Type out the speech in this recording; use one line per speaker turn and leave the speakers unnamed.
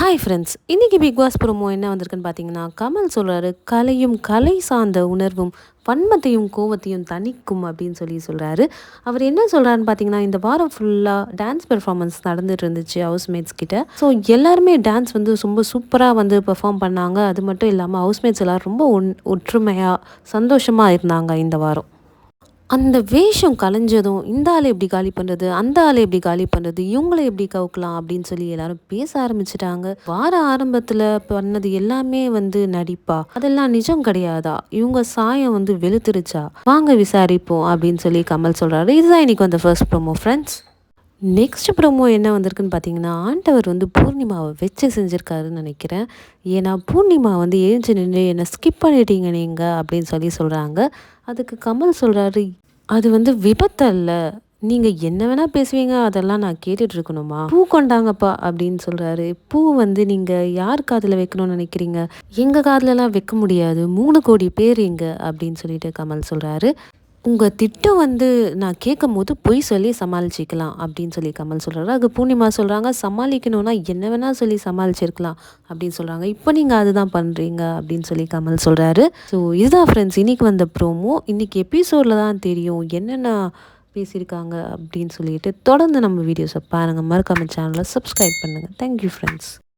Hi friends, இன்றைக்கி big pass promo என்ன வந்திருக்குன்னு பார்த்தீங்கன்னா, கமல் சொல்கிறாரு, கலையும் கலை சார்ந்த உணர்வும் வன்மத்தையும் கோவத்தையும் தணிக்கும் அப்படின்னு சொல்கிறாரு. அவர் என்ன சொல்கிறாருன்னு பார்த்தீங்கன்னா, இந்த வாரம் ஃபுல்லாக டான்ஸ் பெர்ஃபார்மன்ஸ் நடந்துட்டு இருந்துச்சு ஹவுஸ்மேட்ஸ் கிட்ட. ஸோ எல்லாருமே டான்ஸ் வந்து ரொம்ப சூப்பராக வந்து பெர்ஃபார்ம் பண்ணாங்க. அது மட்டும் இல்லாமல் ஹவுஸ்மேட்ஸ் எல்லோரும் ரொம்ப ஒற்றுமையாக சந்தோஷமாக இருந்தாங்க இந்த வாரம். அந்த வேஷம் கலைஞ்சதும், இந்த ஆளை எப்படி காலி பண்ணுறது, அந்த ஆளை எப்படி காலி பண்ணுறது, இவங்கள எப்படி கவுக்கலாம் அப்படின்னு சொல்லி எல்லாரும் பேச ஆரம்பிச்சிட்டாங்க. வார ஆரம்பத்தில் பண்ணது எல்லாமே வந்து நடிப்பா, அதெல்லாம் நிஜம் கிடையாதா, இவங்க சாயம் வந்து வெளுத்துருச்சா, வாங்க விசாரிப்போம் அப்படின்னு சொல்லி கமல் சொல்கிறாரு. இதுதான் இன்னைக்கு வந்த first promo friends. Next promo என்ன வந்திருக்குன்னு பார்த்தீங்கன்னா, ஆண்டவர் வந்து பூர்ணிமாவை வச்சு செஞ்சுருக்காருன்னு நினைக்கிறேன். ஏன்னா பூர்ணிமா வந்து எழுந்து நின்று என்னை ஸ்கிப் பண்ணிட்டீங்க நீங்கள் அப்படின்னு சொல்கிறாங்க. அதுக்கு கமல் சொல்கிறாரு, அது வந்து விபத்தல்ல, நீங்கள் என்ன வேணால் பேசுவீங்க, அதெல்லாம் நான் கேட்டுட்டு இருக்கணுமா, பூ கொண்டாங்கப்பா அப்படின்னு சொல்கிறாரு. பூ வந்து நீங்கள் யார் காதில் வைக்கணும்னு நினைக்கிறீங்க, எங்கள் காதிலலாம் வைக்க முடியாது, 3 கோடி பேர் இங்கே அப்படின்னு சொல்லிட்டு கமல் சொல்கிறாரு. உங்கள் திட்டம் வந்து நான் கேட்கும்போது பொய் சொல்லி சமாளிச்சிக்கலாம் அப்படின்னு சொல்லி கமல் சொல்கிறாரு. அது பூர்ணிமா சொல்கிறாங்க, சமாளிக்கணும்னா என்ன வேணால் சொல்லி சமாளிச்சிருக்கலாம் அப்படின்னு சொல்கிறாங்க. இப்போ நீங்கள் அதுதான் பண்ணுறீங்க அப்படின்னு சொல்லி கமல் சொல்கிறாரு. ஸோ இதுதான் ஃப்ரெண்ட்ஸ் இன்றைக்கி வந்த ப்ரோமோ. இன்றைக்கி எபிசோடில் தான் தெரியும் என்னென்ன பேசியிருக்காங்க அப்படின்னு சொல்லிட்டு. தொடர்ந்து நம்ம வீடியோஸை பாருங்கள். மறக்காம சேனலை சப்ஸ்கிரைப் பண்ணுங்கள். Thank you friends.